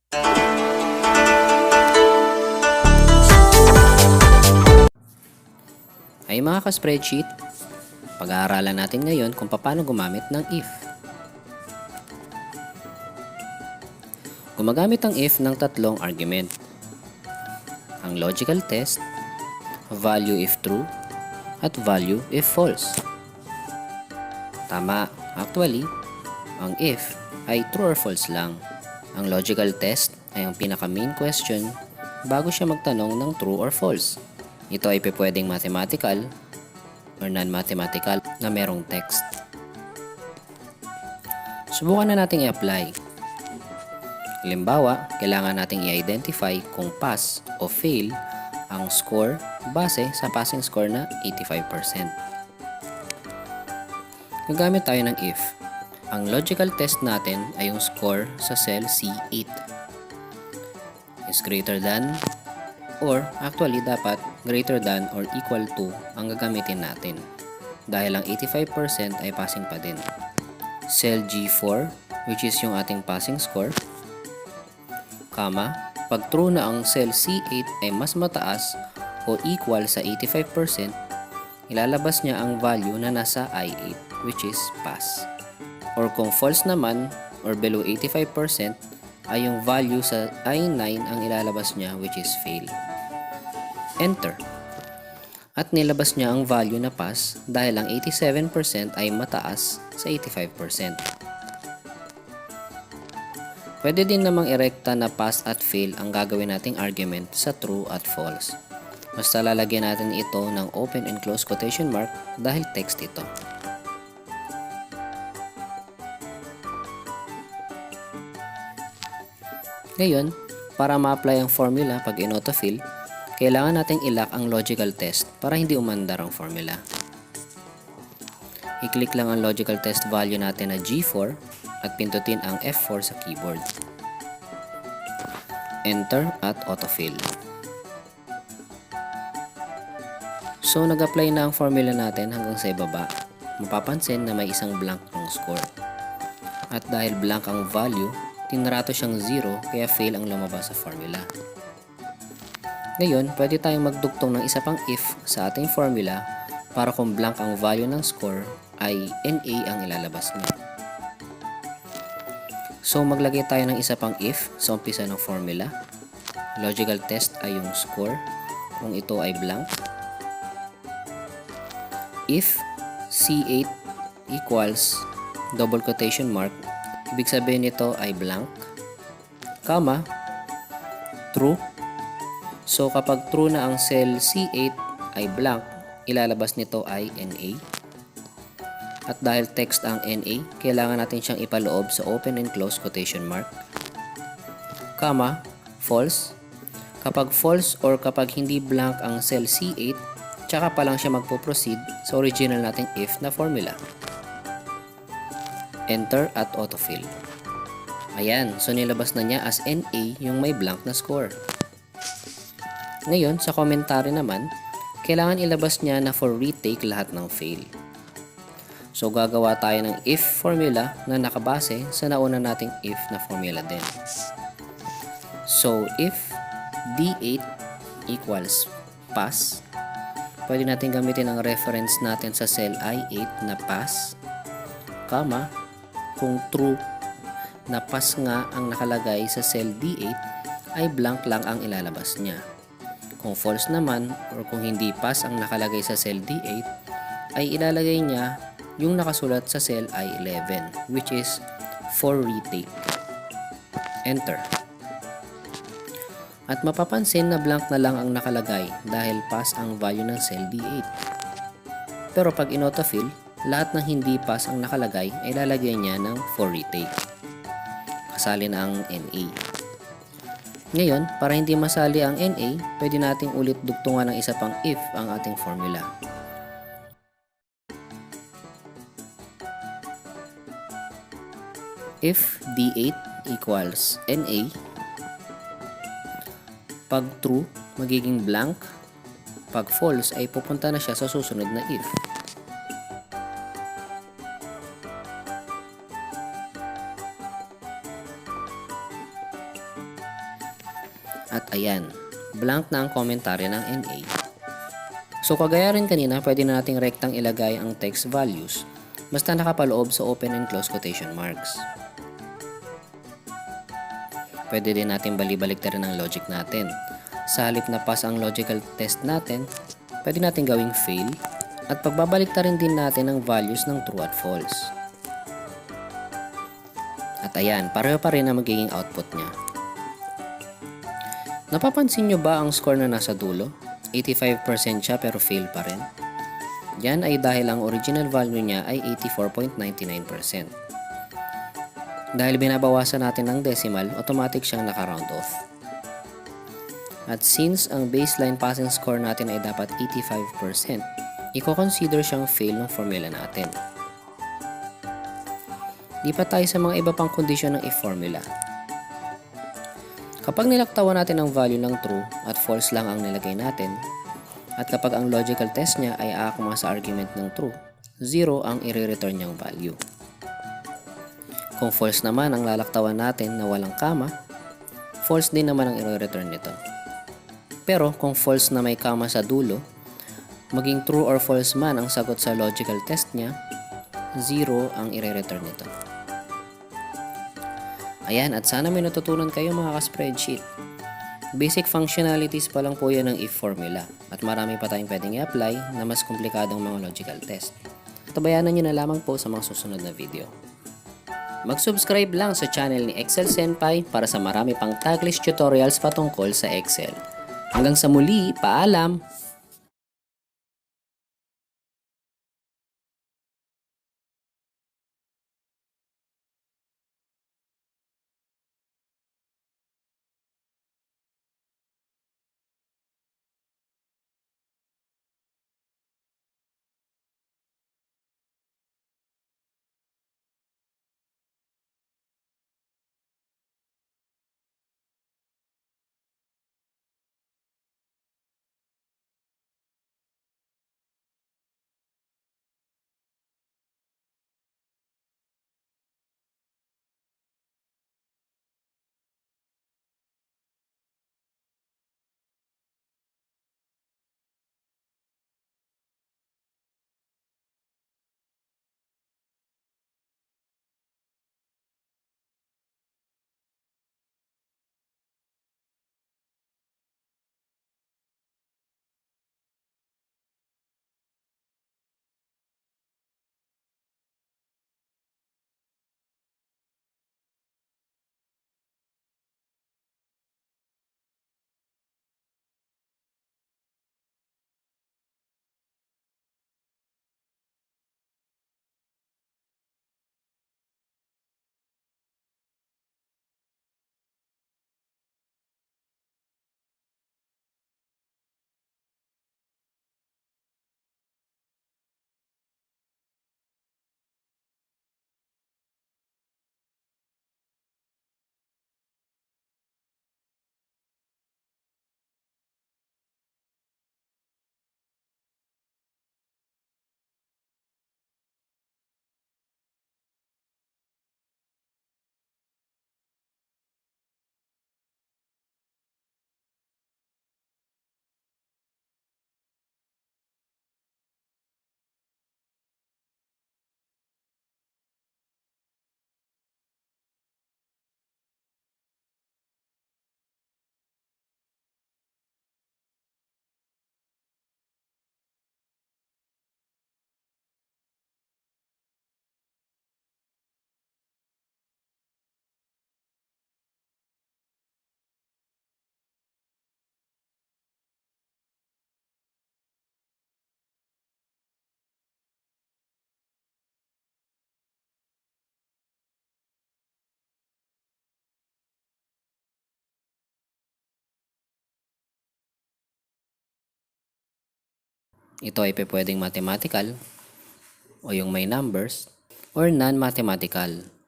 Ay mga ka-spreadsheet, pag-aaralan natin ngayon kung paano gumamit ng if. Gumagamit ang if ng tatlong argument. Ang logical test, value if true, at value if false. Tama, actually, ang if ay true or false lang. Ang logical test ay ang pinaka-main question bago siya magtanong ng true or false. Ito ay pwedeng mathematical or non-mathematical na merong text. Subukan na nating i-apply. Halimbawa, kailangan nating i-identify kung pass o fail ang score base sa passing score na 85%. Gagamit tayo ng if. Ang logical test natin ay yung score sa cell C8. Is greater than or actually dapat greater than or equal to ang gagamitin natin dahil ang 85% ay passing pa din. Cell G4 which is yung ating passing score, pag true na ang cell C8 ay mas mataas o equal sa 85%, ilalabas niya ang value na nasa I8 which is pass. Or kung false naman or below 85% ay yung value sa I9 ang ilalabas niya which is fail. Enter. At nilabas niya ang value na pass dahil ang 87% ay mataas sa 85%. Pwede din namang irekta na pass at fail ang gagawin nating argument sa true at false. Basta lalagyan natin ito ng open and close quotation mark dahil text ito. Ngayon, para ma-apply ang formula pag in-autofill, kailangan nating i-lock ang logical test para hindi umandar ang formula. I-click lang ang logical test value natin na G4 at pindutin ang F4 sa keyboard. Enter at autofill. So nag-apply na ang formula natin hanggang sa ibaba. Mapapansin na may isang blank ang score. At dahil blank ang value, tinrato siyang 0 kaya fail ang lumabas sa formula. Ngayon, pwede tayong magdugtong ng isa pang if sa ating formula para kung blank ang value ng score ay NA ang ilalabas niya. So, maglagay tayo ng isa pang if sa umpisa ng formula. Logical test ay yung score kung ito ay blank. If C8 equals double quotation mark, ibig sabihin nito ay blank, comma, true. So kapag true na ang cell C8 ay blank, ilalabas nito ay NA. At dahil text ang NA, kailangan natin siyang ipaloob sa open and close quotation mark. Comma, false. Kapag false or kapag hindi blank ang cell C8, tsaka pa lang siya magpo-proceed sa original nating if na formula. Enter at autofill. Ayan, so nilabas na niya as NA yung may blank na score. Ngayon, sa commentary naman, kailangan ilabas niya na for retake lahat ng fail. So, gagawa tayo ng if formula na nakabase sa nauna nating if na formula din. So, if D8 equals pass, pwede natin gamitin ang reference natin sa cell I8 na pass, comma, kung true na pass nga ang nakalagay sa cell D8, ay blank lang ang ilalabas niya. Kung false naman or kung hindi pass ang nakalagay sa cell D8, ay ilalagay niya yung nakasulat sa cell I11 which is for retake. Enter. At mapapansin na blank na lang ang nakalagay dahil pass ang value ng cell D8. Pero pag in-autofill, lahat ng hindi pass ang nakalagay ay lalagay niya ng for retake. Kasali na ang NA. Ngayon, para hindi masali ang NA, pwede nating ulit dugtungan ng isa pang if ang ating formula. If D8 equals NA, pag true, magiging blank. Pag false, ay pupunta na siya sa susunod na if. At ayan, blank na ang komentaryo ng NA. So kagaya rin kanina, pwede na nating rektang ilagay ang text values basta nakapaloob sa open and close quotation marks. Pwede din natin balibaliktarin ang logic natin. Sa halip na pass ang logical test natin, pwede natin gawing fail at pagbabaliktarin din natin ang values ng true at false. At ayan, pareho pa rin ang magiging output niya. Napapansin nyo ba ang score na nasa dulo? 85% siya pero fail pa rin. Yan ay dahil ang original value niya ay 84.99%. Dahil binabawasan natin ng decimal, automatic siyang naka-round off. At since ang baseline passing score natin ay dapat 85%, i-consider siyang fail ng formula natin. Lipat tayo sa mga iba pang kondisyon ng if formula. Kapag nilaktawan natin ang value ng true at false lang ang nilagay natin, at kapag ang logical test niya ay aakma sa argument ng true, 0 ang i-return niyang value. Kung false naman ang lalaktawan natin na walang kama, false din naman ang i-return nito. Pero kung false na may kama sa dulo, maging true or false man ang sagot sa logical test niya, 0 ang i-return nito. Ayan, at sana may natutunan kayo mga ka-spreadsheet. Basic functionalities pa lang po yan ng if formula at marami pa tayong pwedeng i-apply na mas komplikadong mga logical test. Tabayanan nyo na lamang po sa mga susunod na video. Mag-subscribe lang sa channel ni Excel Senpai para sa marami pang Taglish tutorials patungkol sa Excel. Hanggang sa muli, paalam! Ito ay pwedeng mathematical o yung may numbers or non-mathematical.